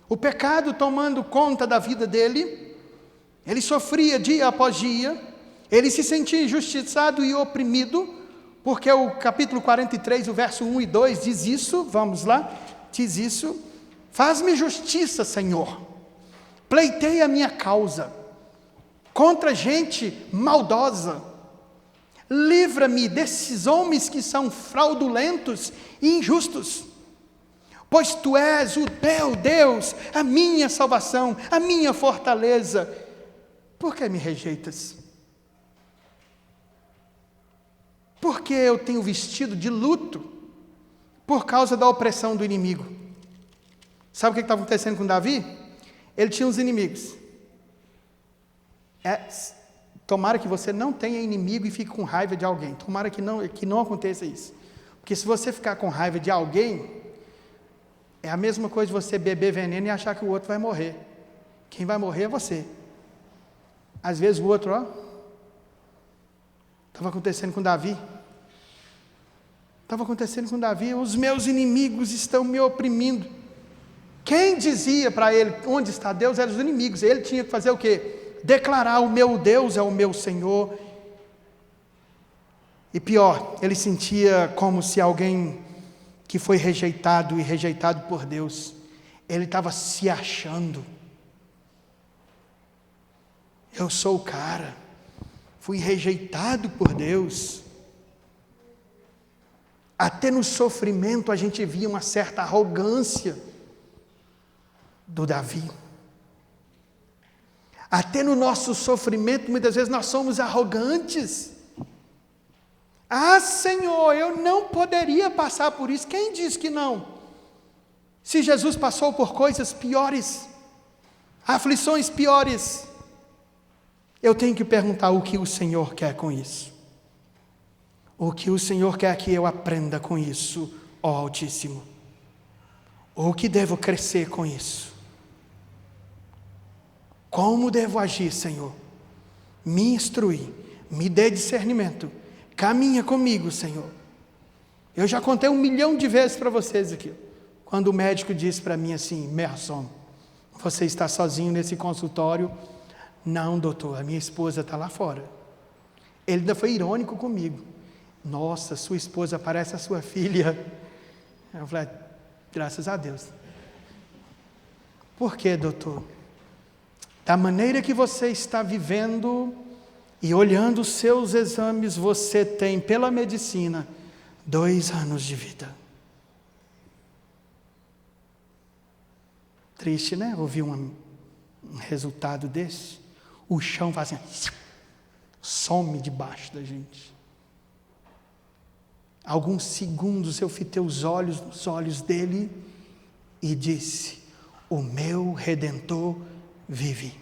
o pecado tomando conta da vida dele. Ele sofria dia após dia, ele se sentia injustiçado e oprimido, porque o capítulo 43, o verso 1 e 2 diz isso, vamos lá, diz isso, faz-me justiça, Senhor, pleiteia a minha causa, contra gente maldosa, livra-me desses homens que são fraudulentos e injustos, pois Tu és o teu Deus, a minha salvação, a minha fortaleza. Por que me rejeitas? Porque eu tenho vestido de luto por causa da opressão do inimigo. Sabe o que estava acontecendo com Davi? Ele tinha uns inimigos. Tomara que você não tenha inimigo e fique com raiva de alguém. Tomara que não aconteça isso. Porque se você ficar com raiva de alguém, é a mesma coisa de você beber veneno e achar que o outro vai morrer. Quem vai morrer é você. Às vezes o outro, estava acontecendo com Davi. Os meus inimigos estão me oprimindo. Quem dizia para ele onde está Deus eram os inimigos. Ele tinha que fazer o quê? Declarar: o meu Deus é o meu Senhor. E pior, ele sentia como se alguém que foi rejeitado e rejeitado por Deus, ele estava se achando. Eu sou o cara, fui rejeitado por Deus. Até no sofrimento a gente via uma certa arrogância do Davi. Até no nosso sofrimento, muitas vezes nós somos arrogantes. Senhor, eu não poderia passar por isso. Quem diz que não? Se Jesus passou por coisas piores, aflições piores, eu tenho que perguntar o que o Senhor quer com isso. O que o Senhor quer que eu aprenda com isso, ó Altíssimo? O que devo crescer com isso? Como devo agir, Senhor? Me instrui, me dê discernimento. Caminha comigo, Senhor. Eu já contei 1 milhão de vezes para vocês aqui. Quando o médico disse para mim assim: Merson, você está sozinho nesse consultório? Não, doutor, a minha esposa está lá fora. Ele ainda foi irônico comigo. Nossa, sua esposa parece a sua filha. Eu falei: graças a Deus. Por quê, doutor? Da maneira que você está vivendo e olhando os seus exames, você tem, pela medicina, 2 anos de vida. Triste, né? Ouvir um resultado desse. O chão faz assim, some debaixo da gente. Alguns segundos eu fitei os olhos nos olhos dele e disse: o meu Redentor vive.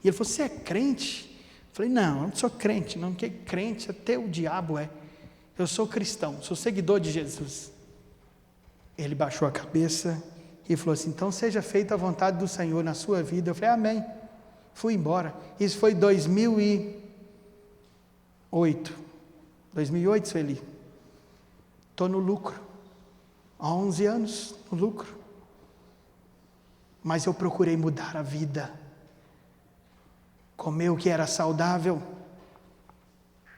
E ele falou: você é crente? Eu falei: não, eu não sou crente, não, porque crente até o diabo é. Eu sou cristão, sou seguidor de Jesus. Ele baixou a cabeça e falou assim: então seja feita a vontade do Senhor na sua vida. Eu falei: amém. Fui embora. Isso foi 2008. 2008, Sueli. Estou no lucro. Há 11 anos no lucro. Mas eu procurei mudar a vida. Comer o que era saudável.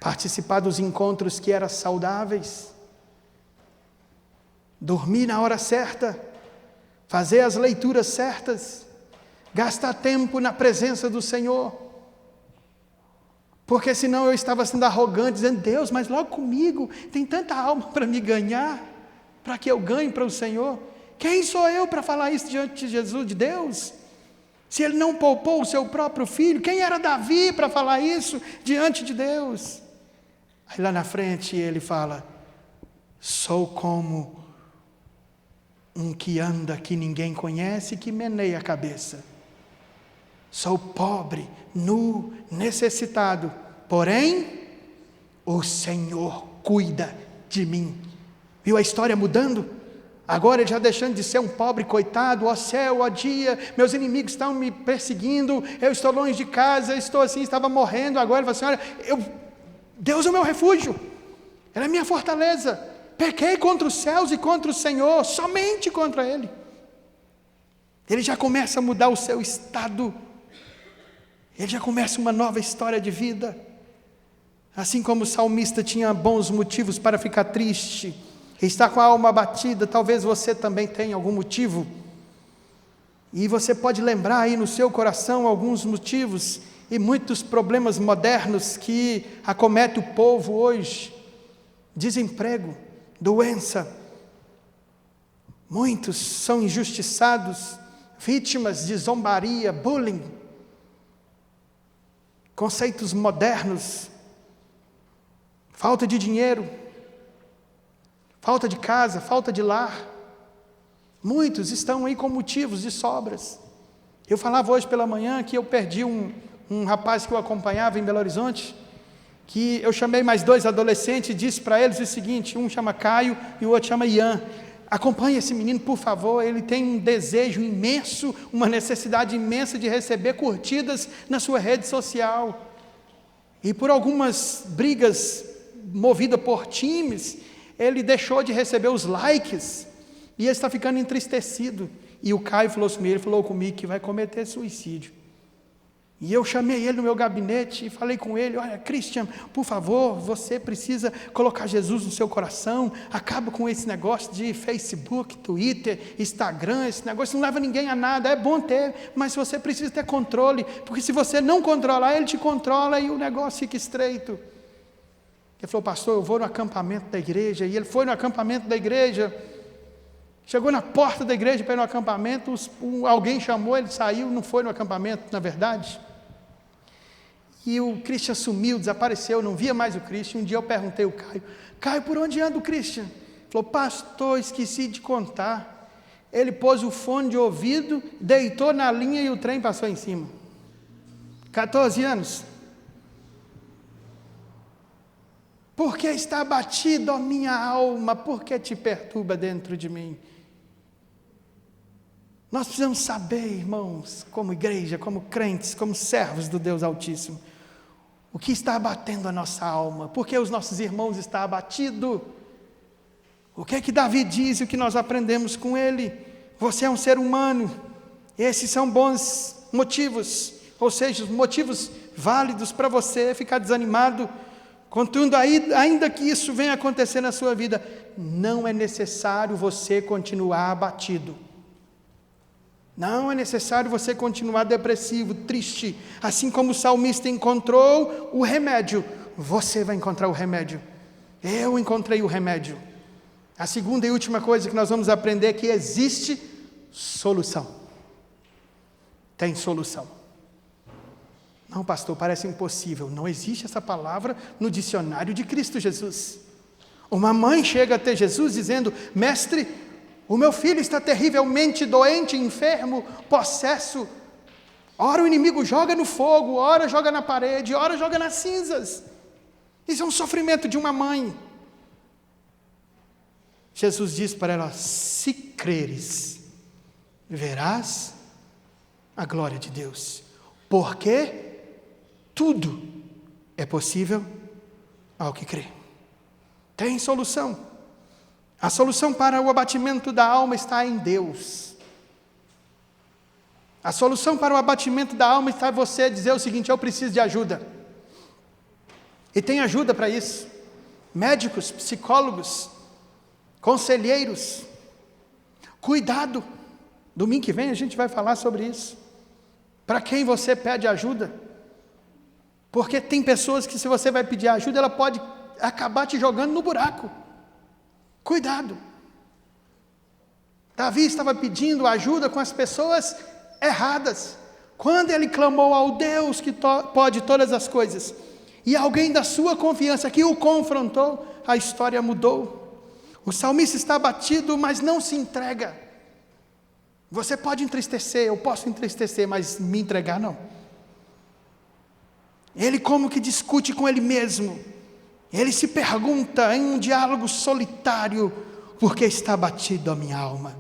Participar dos encontros que eram saudáveis. Dormir na hora certa. Fazer as leituras certas. Gastar tempo na presença do Senhor. Porque senão eu estava sendo arrogante, dizendo: Deus, mas logo comigo, tem tanta alma para me ganhar, para que eu ganhe para o Senhor. Quem sou eu para falar isso diante de Jesus, de Deus? Se Ele não poupou o seu próprio filho, quem era Davi para falar isso diante de Deus? Aí lá na frente ele fala: sou como um que anda que ninguém conhece, que meneia a cabeça. Sou pobre, nu, necessitado, porém, o Senhor cuida de mim. Viu a história mudando? Agora ele já deixando de ser um pobre coitado, ó céu, ó dia, meus inimigos estão me perseguindo, eu estou longe de casa, estou assim, estava morrendo, agora ele fala assim: olha, Deus é o meu refúgio, Ele é a minha fortaleza, pequei contra os céus e contra o Senhor, somente contra Ele. Ele já começa a mudar o seu estado, ele já começa uma nova história de vida. Assim como o salmista tinha bons motivos para ficar triste, está com a alma abatida, talvez você também tenha algum motivo, e você pode lembrar aí no seu coração alguns motivos, e muitos problemas modernos que acometem o povo hoje, desemprego, doença, muitos são injustiçados, vítimas de zombaria, bullying, conceitos modernos, falta de dinheiro, falta de casa, falta de lar. Muitos estão aí com motivos de sobras. Eu falava hoje pela manhã que eu perdi um um rapaz que eu acompanhava em Belo Horizonte, que eu chamei mais 2 adolescentes e disse para eles o seguinte, um chama Caio e o outro chama Ian: acompanhe esse menino, por favor, ele tem um desejo imenso, uma necessidade imensa de receber curtidas na sua rede social. E por algumas brigas movidas por times, ele deixou de receber os likes, e ele está ficando entristecido. E o Caio falou comigo que vai cometer suicídio. E eu chamei ele no meu gabinete e falei com ele: olha, Christian, por favor, você precisa colocar Jesus no seu coração, acaba com esse negócio de Facebook, Twitter, Instagram, esse negócio não leva ninguém a nada, é bom ter, mas você precisa ter controle, porque se você não controlar, ele te controla e o negócio fica estreito. Ele falou: pastor, eu vou no acampamento da igreja. E ele foi no acampamento da igreja, chegou na porta da igreja para ir no acampamento, alguém chamou, ele saiu, não foi no acampamento, na verdade. E o Christian sumiu, desapareceu, não via mais o Christian. Um dia eu perguntei ao Caio: Caio, por onde anda o Christian? Ele falou: pastor, esqueci de contar. Ele pôs o fone de ouvido, deitou na linha e o trem passou em cima. 14 anos. Por que está abatido a minha alma? Por que te perturba dentro de mim? Nós precisamos saber, irmãos, como igreja, como crentes, como servos do Deus Altíssimo, o que está abatendo a nossa alma, por que os nossos irmãos estão abatidos, o que é que Davi diz e o que nós aprendemos com ele. Você é um ser humano, esses são bons motivos, ou seja, motivos válidos para você ficar desanimado. Contudo, ainda que isso venha acontecer na sua vida, não é necessário você continuar abatido. Não é necessário você continuar depressivo, triste. Assim como o salmista encontrou o remédio, você vai encontrar o remédio. Eu encontrei o remédio. A segunda e última coisa que nós vamos aprender é que existe solução. Tem solução. Não, pastor, parece impossível. Não existe essa palavra no dicionário de Cristo Jesus. Uma mãe chega até Jesus dizendo: mestre, o meu filho está terrivelmente doente, enfermo, possesso. Ora o inimigo joga no fogo, ora joga na parede, ora joga nas cinzas. Isso é um sofrimento de uma mãe. Jesus diz para ela: se creres, verás a glória de Deus. Porque tudo é possível ao que crê. Tem solução. A solução para o abatimento da alma está em Deus. A solução para o abatimento da alma está em você dizer o seguinte: eu preciso de ajuda. E tem ajuda para isso. Médicos, psicólogos, conselheiros. Cuidado. Domingo que vem a gente vai falar sobre isso. Para quem você pede ajuda? Porque tem pessoas que, se você vai pedir ajuda, ela pode acabar te jogando no buraco. Cuidado. Davi estava pedindo ajuda com as pessoas erradas. Quando ele clamou ao Deus que pode todas as coisas, e alguém da sua confiança que o confrontou, a história mudou. O salmista está abatido, mas não se entrega. Você pode entristecer, eu posso entristecer, mas me entregar não. Ele como que discute com ele mesmo. Ele se pergunta em um diálogo solitário: por que está abatido a minha alma?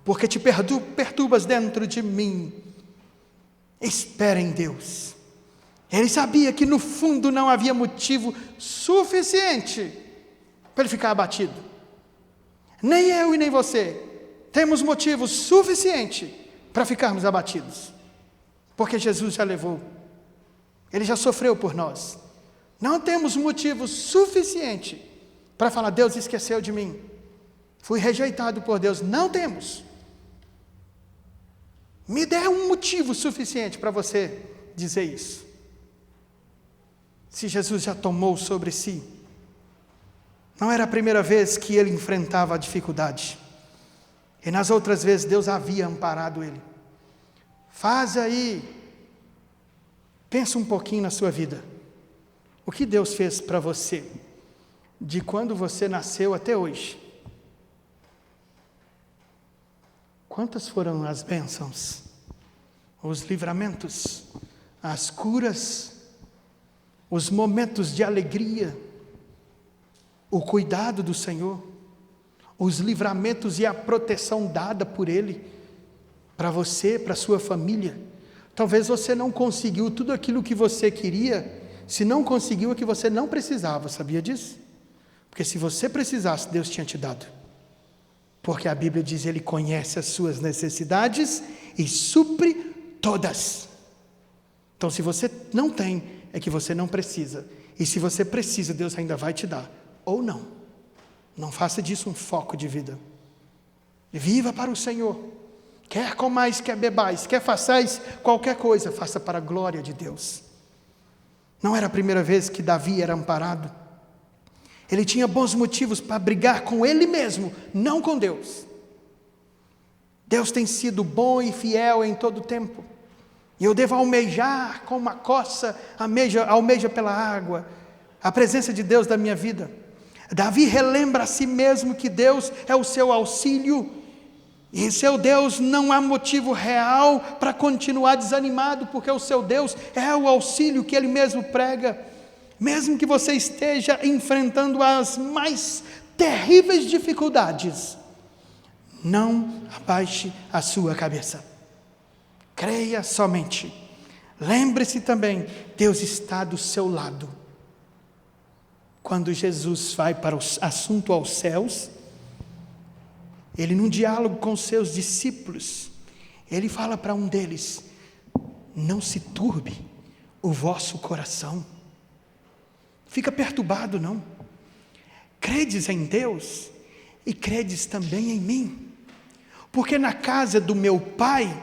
Por que te perturbas dentro de mim? Espera em Deus. Ele sabia que no fundo não havia motivo suficiente para ele ficar abatido. Nem eu e nem você temos motivo suficiente para ficarmos abatidos, porque Jesus já levou. Ele já sofreu por nós. Não temos motivo suficiente para falar: Deus esqueceu de mim, fui rejeitado por Deus. Não temos. Me dê um motivo suficiente para você dizer isso. Se Jesus já tomou sobre si, não era a primeira vez que ele enfrentava a dificuldade. E nas outras vezes Deus havia amparado ele. Faz aí, pensa um pouquinho na sua vida. O que Deus fez para você, de quando você nasceu até hoje? Quantas foram as bênçãos, os livramentos, as curas, os momentos de alegria, o cuidado do Senhor, os livramentos e a proteção dada por Ele, para você, para a sua família. Talvez você não conseguiu tudo aquilo que você queria, se não conseguiu é que você não precisava, sabia disso? Porque se você precisasse, Deus tinha te dado. Porque a Bíblia diz, Ele conhece as suas necessidades e supre todas. Então se você não tem, é que você não precisa. E se você precisa, Deus ainda vai te dar. Ou não. Não faça disso um foco de vida. Viva para o Senhor. Quer comais, quer bebais, quer façais qualquer coisa, faça para a glória de Deus. Não era a primeira vez que Davi era amparado. Ele tinha bons motivos para brigar com ele mesmo, não com Deus. Deus tem sido bom e fiel em todo o tempo. E eu devo almejar como uma coça almeja pela água, a presença de Deus da minha vida. Davi relembra a si mesmo que Deus é o seu auxílio, e seu Deus não há motivo real para continuar desanimado, porque o seu Deus é o auxílio que Ele mesmo prega. Mesmo que você esteja enfrentando as mais terríveis dificuldades, não abaixe a sua cabeça. Creia somente. Lembre-se também, Deus está do seu lado. Quando Jesus vai para o assunto aos céus, Ele, num diálogo com seus discípulos, Ele fala para um deles: não se turbe o vosso coração. Fica perturbado não. Credes em Deus e credes também em mim. Porque na casa do meu Pai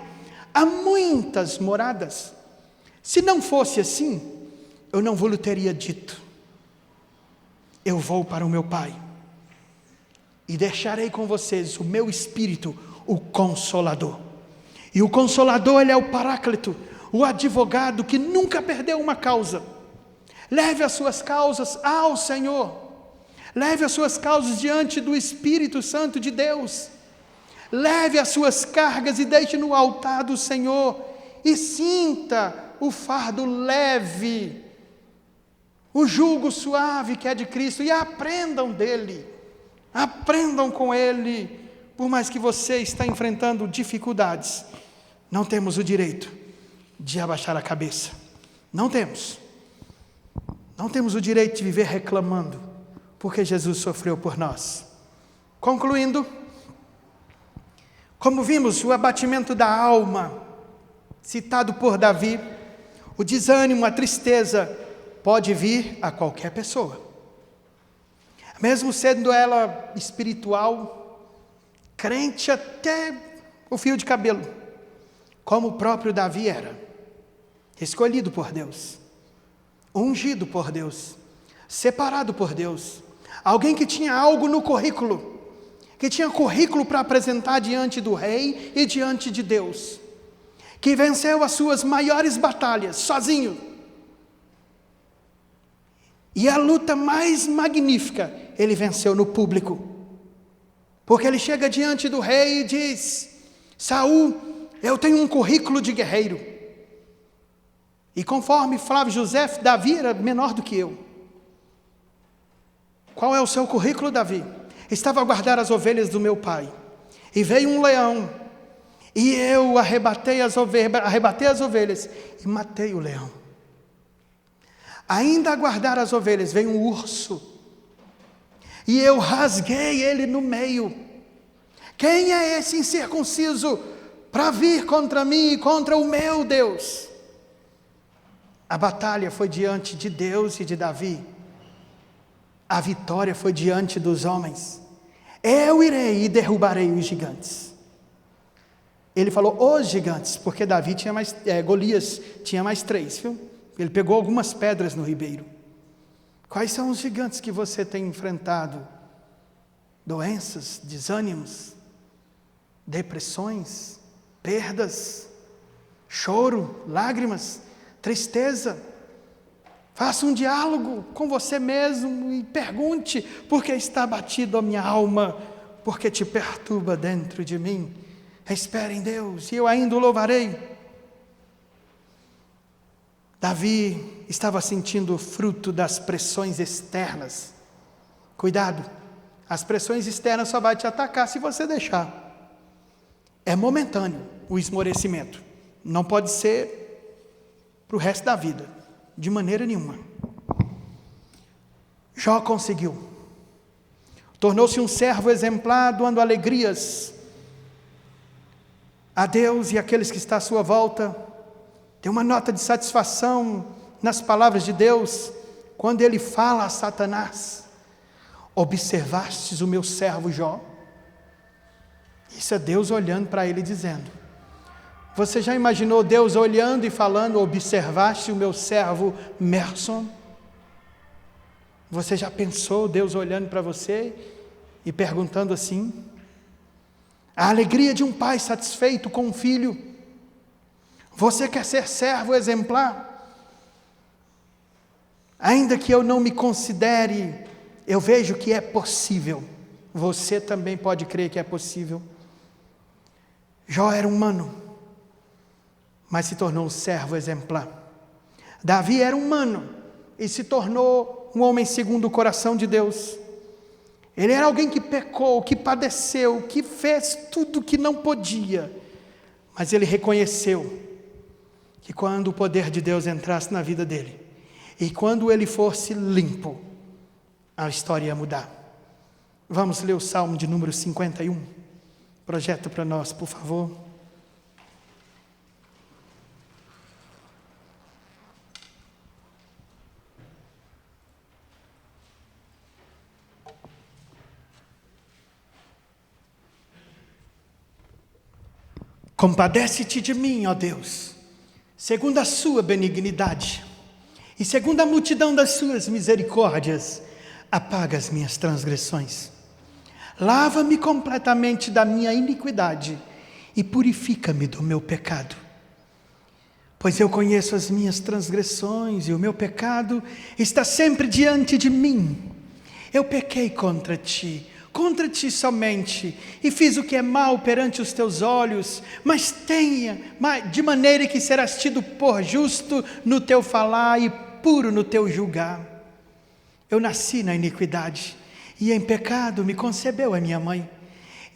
há muitas moradas. Se não fosse assim, eu não vou-lhe teria dito. Eu vou para o meu Pai e deixarei com vocês o meu Espírito, o Consolador. E o Consolador, Ele é o Paráclito, o advogado que nunca perdeu uma causa. Leve as suas causas ao Senhor. Leve as suas causas diante do Espírito Santo de Deus. Leve as suas cargas e deixe no altar do Senhor. E sinta o fardo leve, o jugo suave que é de Cristo. E aprendam dele. Aprendam com Ele. Por mais que você está enfrentando dificuldades, não temos o direito de abaixar a cabeça. Não temos. Não temos o direito de viver reclamando, porque Jesus sofreu por nós. Concluindo, como vimos, o abatimento da alma, citado por Davi, o desânimo, a tristeza, pode vir a qualquer pessoa. Mesmo sendo ela espiritual, crente até o fio de cabelo, como o próprio Davi era, escolhido por Deus. Ungido por Deus, separado por Deus, alguém que tinha algo no currículo, que tinha currículo para apresentar diante do rei e diante de Deus, que venceu as suas maiores batalhas sozinho, e a luta mais magnífica ele venceu no público, porque ele chega diante do rei e diz: Saul, eu tenho um currículo de guerreiro. E conforme Flávio José, Davi era menor do que eu. Qual é o seu currículo, Davi? Estava a guardar as ovelhas do meu pai. E veio um leão. E eu arrebatei as ovelhas e matei o leão. Ainda a guardar as ovelhas, veio um urso. E eu rasguei ele no meio. Quem é esse incircunciso para vir contra mim e contra o meu Deus? A batalha foi diante de Deus e de Davi. A vitória foi diante dos homens. Eu irei e derrubarei os gigantes. Ele falou os gigantes, porque Davi tinha mais, Golias tinha mais 3, viu? Ele pegou algumas pedras no ribeiro. Quais são os gigantes que você tem enfrentado? Doenças, desânimos, depressões, perdas, choro, lágrimas, tristeza. Faça um diálogo com você mesmo e pergunte: por que está abatido a minha alma? Por que te perturba dentro de mim? Espere em Deus e eu ainda o louvarei. Davi estava sentindo o fruto das pressões externas. Cuidado, as pressões externas só vai te atacar se você deixar. É momentâneo o esmorecimento. Não pode ser para o resto da vida, de maneira nenhuma. Jó conseguiu. Tornou-se um servo exemplar, doando alegrias a Deus e àqueles que estão à sua volta. Tem uma nota de satisfação nas palavras de Deus, quando ele fala a Satanás: observastes o meu servo Jó? Isso é Deus olhando para ele dizendo. Você já imaginou Deus olhando e falando: observaste o meu servo Merson? Você já pensou Deus olhando para você e perguntando assim? A alegria de um pai satisfeito com um filho. Você quer ser servo exemplar? Ainda que eu não me considere, eu vejo que é possível. Você também pode crer que é possível. Jó era humano, mas se tornou um servo exemplar. Davi era humano e se tornou um homem segundo o coração de Deus. Ele era alguém que pecou, que padeceu, que fez tudo que não podia, mas ele reconheceu que quando o poder de Deus entrasse na vida dele, e quando ele fosse limpo, a história ia mudar. Vamos ler o Salmo de número 51. Projeta para nós, por favor. Compadece-te de mim, ó Deus, segundo a sua benignidade, e segundo a multidão das suas misericórdias, apaga as minhas transgressões. Lava-me completamente da minha iniquidade e purifica-me do meu pecado. Pois eu conheço as minhas transgressões e o meu pecado está sempre diante de mim. Eu pequei contra ti somente, e fiz o que é mal perante os teus olhos, mas de maneira que serás tido por justo no teu falar e puro no teu julgar. Eu nasci na iniquidade, e em pecado me concebeu a minha mãe.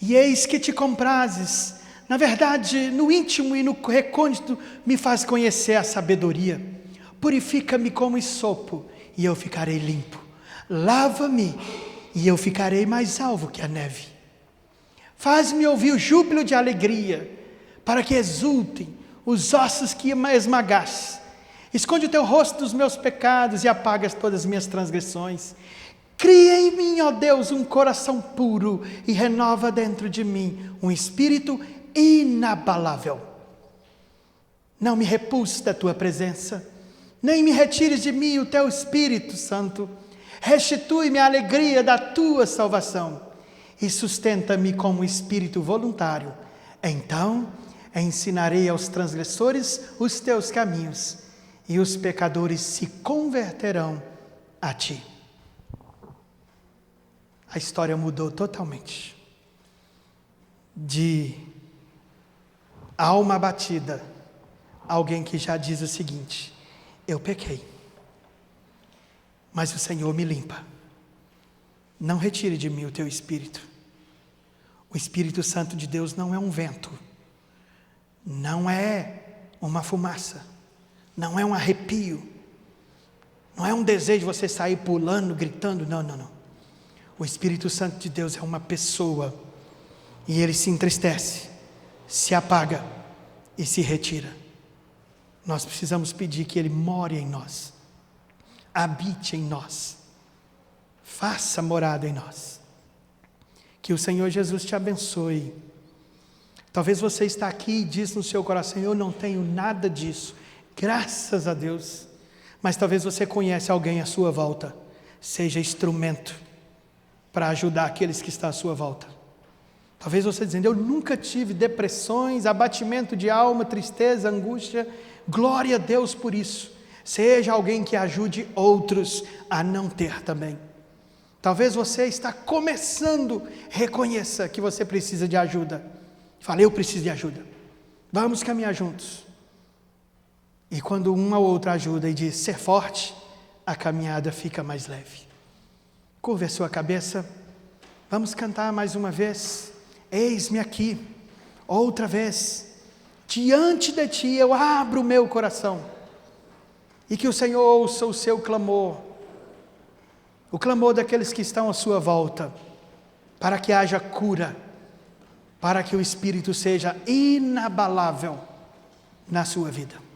E eis que te comprases, na verdade, no íntimo e no recôndito, me faz conhecer a sabedoria. Purifica-me como hisopo, e eu ficarei limpo. Lava-me, e eu ficarei mais alvo que a neve. Faz-me ouvir o júbilo de alegria, para que exultem os ossos que esmagaste. Esconde o teu rosto dos meus pecados e apagas todas as minhas transgressões. Cria em mim, ó Deus, um coração puro e renova dentro de mim um espírito inabalável. Não me repulses da tua presença, nem me retires de mim o teu Espírito Santo. Restitui-me a alegria da tua salvação e sustenta-me com um espírito voluntário. Então ensinarei aos transgressores os teus caminhos, e os pecadores se converterão a ti. A história mudou totalmente. De alma abatida, alguém que já diz o seguinte: eu pequei, mas o Senhor me limpa. Não retire de mim o teu Espírito. O Espírito Santo de Deus não é um vento, não é uma fumaça, não é um arrepio, não é um desejo de você sair pulando, gritando, não. O Espírito Santo de Deus é uma pessoa, e ele se entristece, se apaga e se retira. Nós precisamos pedir que ele more em nós, habite em nós, faça morada em nós. Que o Senhor Jesus te abençoe. Talvez você está aqui e diz no seu coração: eu não tenho nada disso, graças a Deus. Mas talvez você conhece alguém à sua volta, seja instrumento para ajudar aqueles que estão à sua volta. Talvez você dizendo: eu nunca tive depressões, abatimento de alma, tristeza, angústia. Glória a Deus por isso. Seja alguém que ajude outros a não ter também. Talvez você está começando, reconheça que você precisa de ajuda. Fale: eu preciso de ajuda. Vamos caminhar juntos. E quando um ao outro ajuda e diz, ser forte, a caminhada fica mais leve. Curva a sua cabeça. Vamos cantar mais uma vez. Eis-me aqui, outra vez. Diante de ti eu abro o meu coração. E que o Senhor ouça o seu clamor. O clamor daqueles que estão à sua volta. Para que haja cura. Para que o Espírito seja inabalável na sua vida.